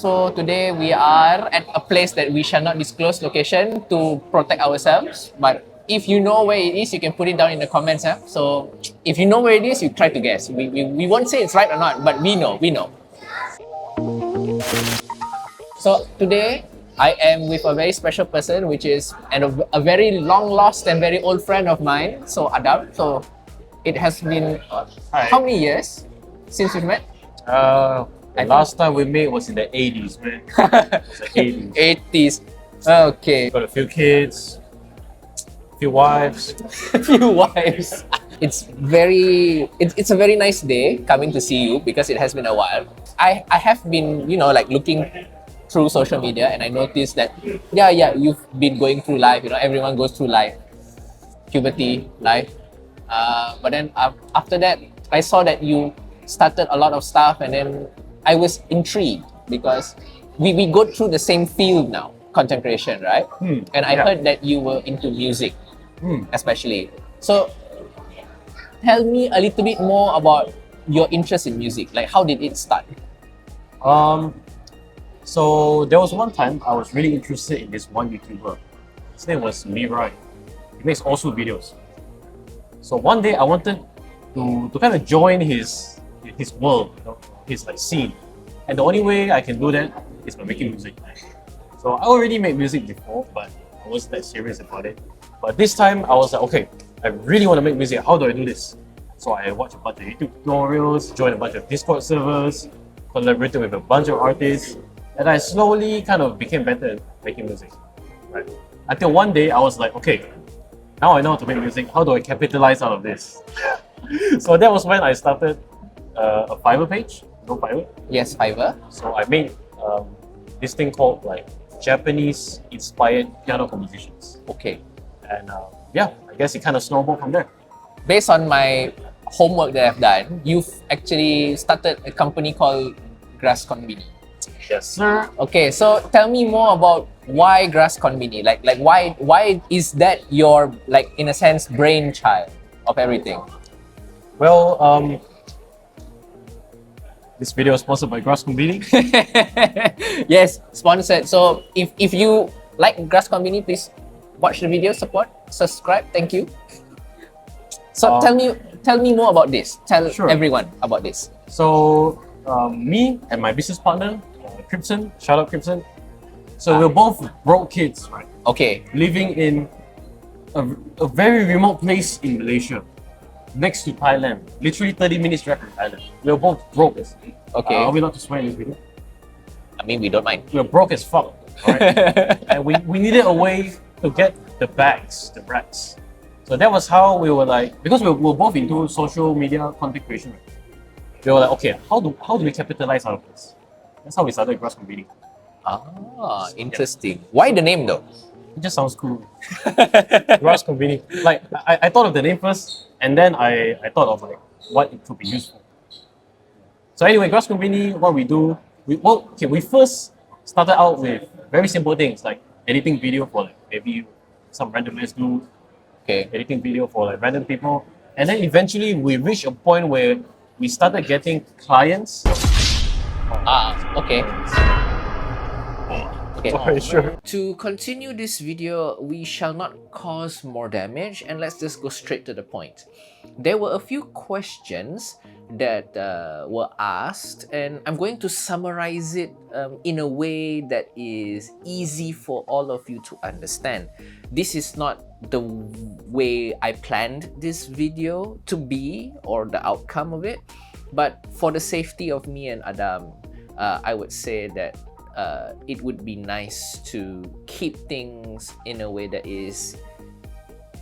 So today we are at a place that we shall not disclose location to protect ourselves. But if you know where it is, you can put it down in the comments. So if you know where it is, you try to guess. We won't say it's right or not, but we know. So today I am with a very special person, which is a very long lost and very old friend of mine. So Adam. So it has been how many years since we've met? The last time we met was in the 80s, man. It was the 80s. 80s. Okay. Got a few kids, a few wives. A few wives. It's a very nice day coming to see you because it has been a while. I have been, like looking through social media and I noticed that, you've been going through life. Everyone goes through life, puberty, life. But then after that, I saw that you started a lot of stuff and then I was intrigued because we go through the same field now, content creation, right? And I heard that you were into music, especially. So tell me a little bit more about your interest in music. Like, how did it start? So there was one time I was really interested in this one YouTuber. His name was Mirai. He makes also videos. So one day I wanted to kind of join his world, his scene. And the only way I can do that is by making music. So I already made music before, but I wasn't that serious about it. But this time I was like, okay, I really want to make music. How do I do this? So I watched a bunch of YouTube tutorials, joined a bunch of Discord servers, collaborated with a bunch of artists, and I slowly kind of became better at making music. Right? Until one day I was like, okay, now I know how to make music. How do I capitalize out of this? So that was when I started a Fiverr page. You know Fiverr? Yes, Fiverr. So I made this thing called Japanese inspired piano compositions. Okay. And I guess it kind of snowballed from there. Based on my homework that I've done, you've actually started a company called Konbini. Yes, sir. Okay, so tell me more about why Konbini. Like why is that your, in a sense, brainchild of everything? Well, this video is sponsored by Konbini. Yes, sponsored. So if you like Konbini, please watch the video, support, subscribe. Thank you. So tell me more about this. Tell everyone about this. So me and my business partner, Crimson, shout out Crimson. So we're both broke kids, right? Okay. Living in a very remote place in Malaysia, next to Thailand, literally 30 minutes drive from Thailand. We're both broke. Okay. Are we allowed to swear in this video? I mean, we don't mind. We're broke as fuck, right? And we needed a way to get the bags, the racks. So that was how we were because we were both into social media content creation. We were like, okay, how do we capitalize out of this? That's how we started Konbini. Ah, interesting. Why the name though? It just sounds cool. Konbini. I thought of the name first, and then I thought of what it could be used for. So anyway, Konbini, what we do, we first started out with very simple things like editing video for maybe some randomness dude. Okay. Editing video for random people, and then eventually we reached a point where we started getting clients. Okay. Okay, sure. To continue this video, we shall not cause more damage and let's just go straight to the point. There were a few questions that were asked and I'm going to summarize it in a way that is easy for all of you to understand. This is not the way I planned this video to be or the outcome of it, but for the safety of me and Adam, I would say that it would be nice to keep things in a way that is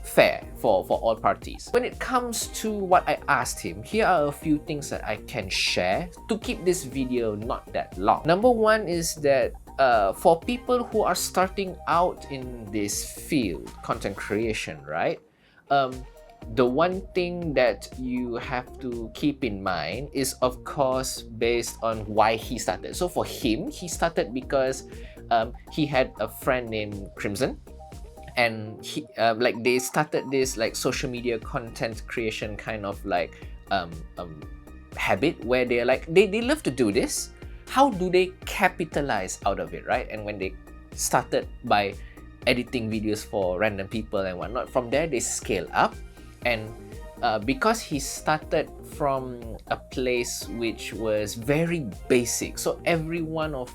fair for all parties. When it comes to what I asked him, here are a few things that I can share to keep this video not that long. Number one is that for people who are starting out in this field, content creation, right? The one thing that you have to keep in mind is, of course, based on why he started. So for him, he started because he had a friend named Crimson, and he they started this social media content creation kind of habit where they're they love to do this, how do they capitalize out of it, right? And when they started by editing videos for random people and whatnot, from there they scale up. And because he started from a place which was very basic, so every one of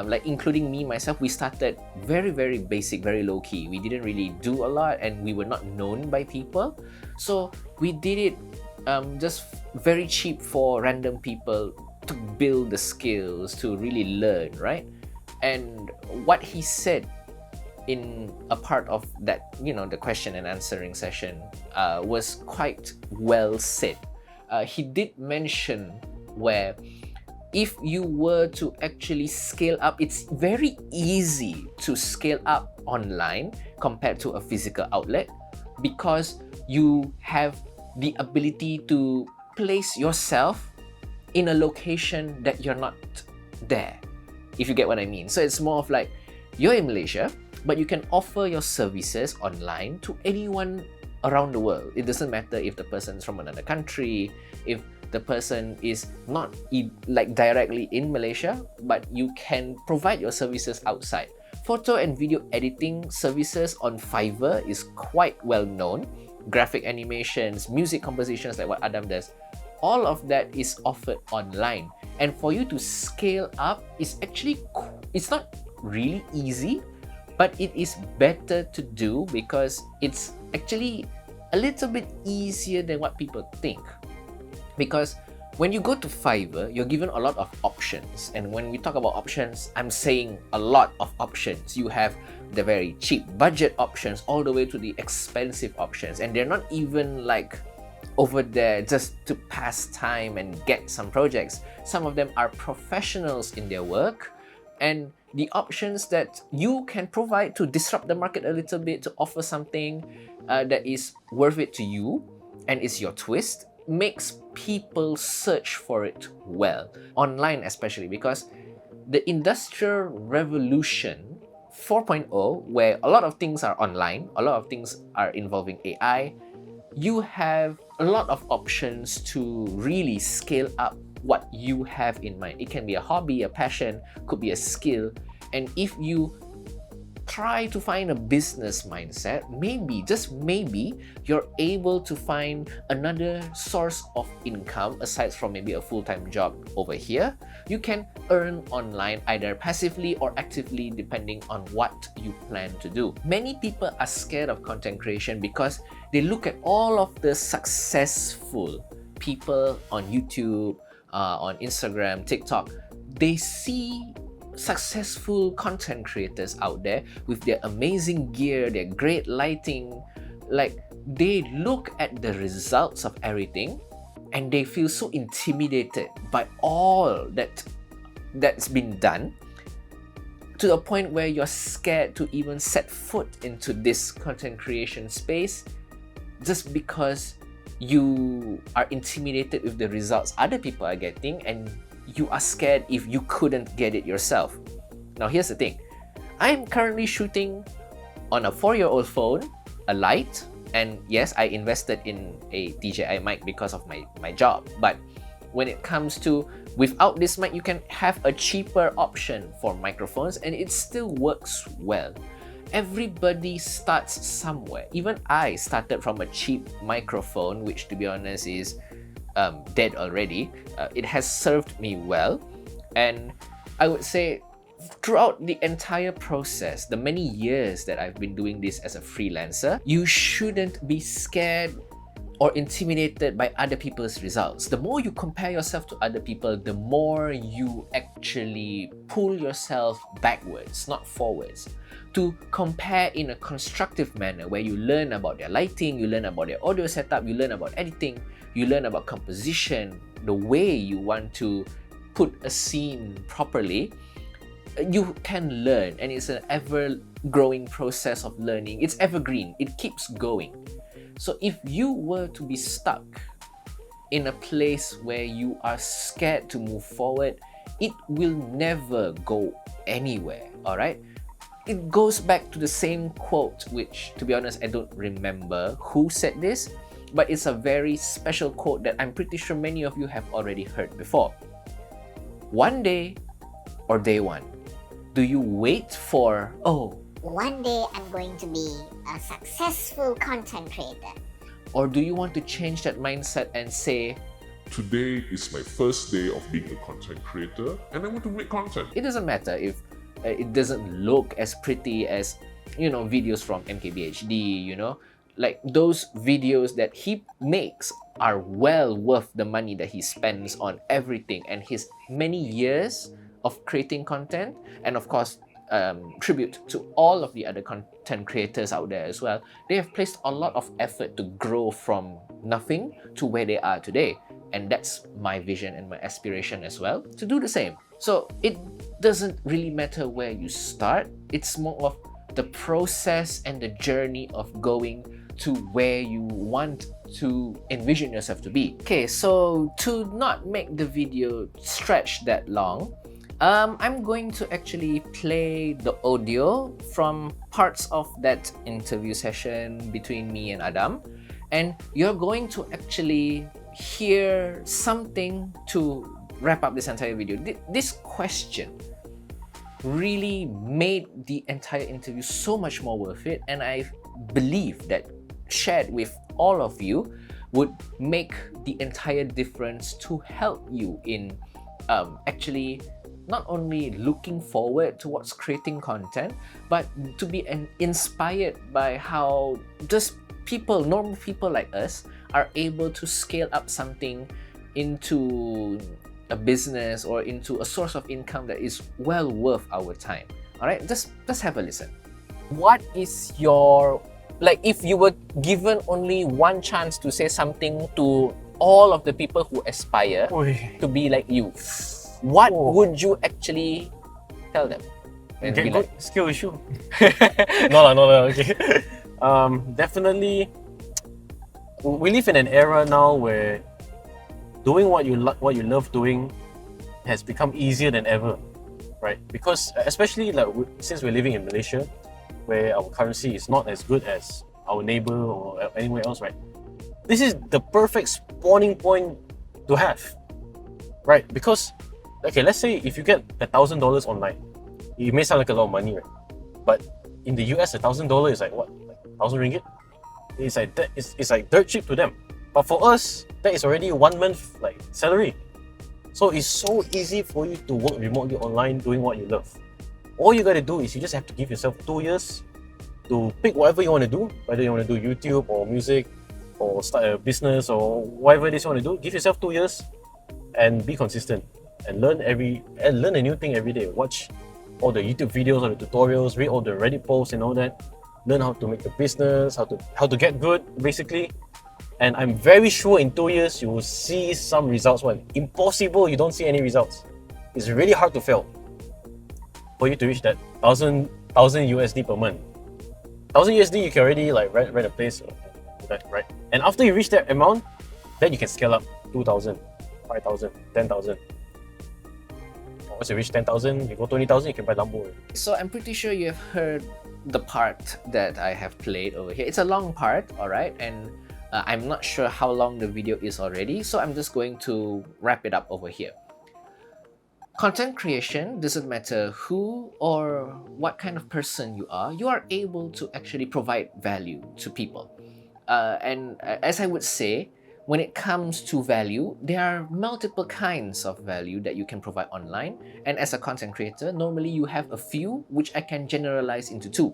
like including me myself, we started very basic, very low key. We didn't really do a lot and we were not known by people, so we did it just very cheap for random people to build the skills, to really learn, right? And what he said in a part of that, the question and answering session was quite well said. He did mention where if you were to actually scale up, it's very easy to scale up online compared to a physical outlet, because you have the ability to place yourself in a location that you're not there, if you get what I mean. So it's more of like, you're in Malaysia, but you can offer your services online to anyone around the world. It doesn't matter if the person's from another country, if the person is not like directly in Malaysia, but you can provide your services outside. Photo and video editing services on Fiverr is quite well known. Graphic animations, music compositions like what Adam does, all of that is offered online. And for you to scale up is actually, it's not really easy, but it is better to do because it's actually a little bit easier than what people think. Because when you go to Fiverr, you're given a lot of options. And when we talk about options, I'm saying a lot of options. You have the very cheap budget options all the way to the expensive options. And they're not even like over there just to pass time and get some projects. Some of them are professionals in their work. And the options that you can provide to disrupt the market a little bit, to offer something that is worth it to you and is your twist, makes people search for it well, online especially, because the Industrial Revolution 4.0, where a lot of things are online, a lot of things are involving AI, you have a lot of options to really scale up what you have in mind. It can be a hobby, a passion, could be a skill. And if you try to find a business mindset, maybe, just maybe, you're able to find another source of income aside from maybe a full-time job over here. You can earn online either passively or actively depending on what you plan to do. Many people are scared of content creation because they look at all of the successful people on YouTube, on Instagram, TikTok. They see successful content creators out there with their amazing gear, their great lighting. Like, they look at the results of everything and they feel so intimidated by all that's been done, to the point where you're scared to even set foot into this content creation space just because you are intimidated with the results other people are getting, and you are scared if you couldn't get it yourself. Now here's the thing. I'm currently shooting on a 4-year-old phone, a light, and yes, I invested in a DJI mic because of my job. But when it comes to without this mic, you can have a cheaper option for microphones and it still works well. Everybody starts somewhere. Even I started from a cheap microphone, which to be honest is dead already. It has served me well, and I would say throughout the entire process, the many years that I've been doing this as a freelancer, you shouldn't be scared or intimidated by other people's results. The more you compare yourself to other people, the more you actually pull yourself backwards, not forwards. To compare in a constructive manner where you learn about their lighting, you learn about their audio setup, you learn about editing, you learn about composition, the way you want to put a scene properly. You can learn, and it's an ever-growing process of learning. It's evergreen. It keeps going. So if you were to be stuck in a place where you are scared to move forward, it will never go anywhere, all right? It goes back to the same quote, which, to be honest, I don't remember who said this, but it's a very special quote that I'm pretty sure many of you have already heard before. One day or day one? Do you wait for, oh, One day I'm going to be a successful content creator. or do you want to change that mindset and say, Today is my first day of being a content creator and I want to make content. it doesn't matter if it doesn't look as pretty as, videos from MKBHD, like those videos that he makes are well worth the money that he spends on everything and his many years of creating content. And of course, tribute to all of the other content creators out there as well. They have placed a lot of effort to grow from nothing to where they are today. And that's my vision and my aspiration as well, to do the same. So it doesn't really matter where you start. It's more of the process and the journey of going to where you want to envision yourself to be. Okay, so to not make the video stretch that long, I'm going to actually play the audio from parts of that interview session between me and Adam, and you're going to actually hear something to wrap up this entire video. This question really made the entire interview so much more worth it, and I believe that shared with all of you would make the entire difference to help you in actually not only looking forward towards creating content, but to be inspired by how just normal people like us are able to scale up something into a business or into a source of income that is well worth our time. All right, just have a listen. What is your, like, if you were given only one chance to say something to all of the people who aspire to be like you, what would you actually tell them? And Okay, be good like, skill issue. No, okay. Definitely, we live in an era now where doing what you love doing has become easier than ever, right? Because especially since we're living in Malaysia, where our currency is not as good as our neighbor or anywhere else, right? This is the perfect spawning point to have, right? Because, okay, let's say if you get $1,000 online, it may sound like a lot of money, right? But in the US, $1,000 is like what, like 1,000 ringgit? It's like that. It's like dirt cheap to them. But for us, that is already 1 month salary. So it's so easy for you to work remotely online doing what you love. All you gotta do is you just have to give yourself 2 years to pick whatever you want to do, whether you want to do YouTube or music or start a business or whatever it is you want to do. Give yourself 2 years and be consistent and learn a new thing every day. Watch all the YouTube videos or the tutorials, read all the Reddit posts and all that. Learn how to make a business, how to get good basically. And I'm very sure in 2 years you will see some results. Well, impossible you don't see any results. It's really hard to fail for you to reach that 1,000 USD per month. 1,000 USD you can already rent a place, right? And after you reach that amount, then you can scale up 2,000, 5,000, 10,000. Once you reach 10,000, you go 20,000, you can buy Lambo. so I'm pretty sure you have heard the part that I have played over here. It's a long part, all right, and I'm not sure how long the video is already, so I'm just going to wrap it up over here. Content creation doesn't matter who or what kind of person you are able to actually provide value to people. And as I would say, when it comes to value, there are multiple kinds of value that you can provide online. And as a content creator, normally you have a few, which I can generalize into two.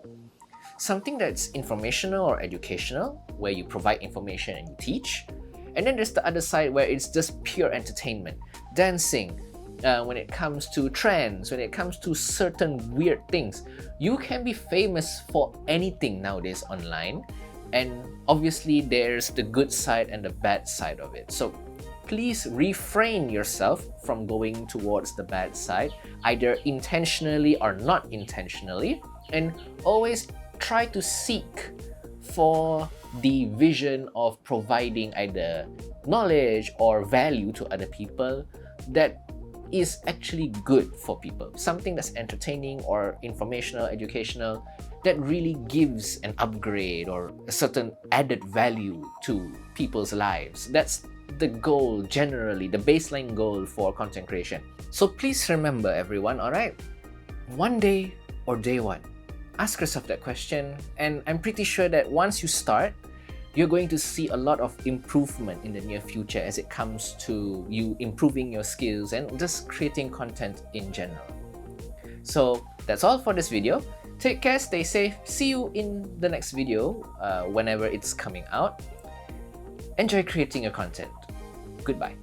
Something that's informational or educational, where you provide information and you teach. And then there's the other side where it's just pure entertainment, dancing. When it comes to trends, when it comes to certain weird things, you can be famous for anything nowadays online. And obviously there's the good side and the bad side of it. So please refrain yourself from going towards the bad side, either intentionally or not intentionally, and always try to seek for the vision of providing either knowledge or value to other people that is actually good for people. Something that's entertaining or informational, educational, that really gives an upgrade or a certain added value to people's lives. That's the goal generally, the baseline goal for content creation. So please remember everyone, alright? One day or day one? Ask yourself that question, and I'm pretty sure that once you start, you're going to see a lot of improvement in the near future as it comes to you improving your skills and just creating content in general. So that's all for this video. Take care, stay safe. See you in the next video whenever it's coming out. Enjoy creating your content. Goodbye.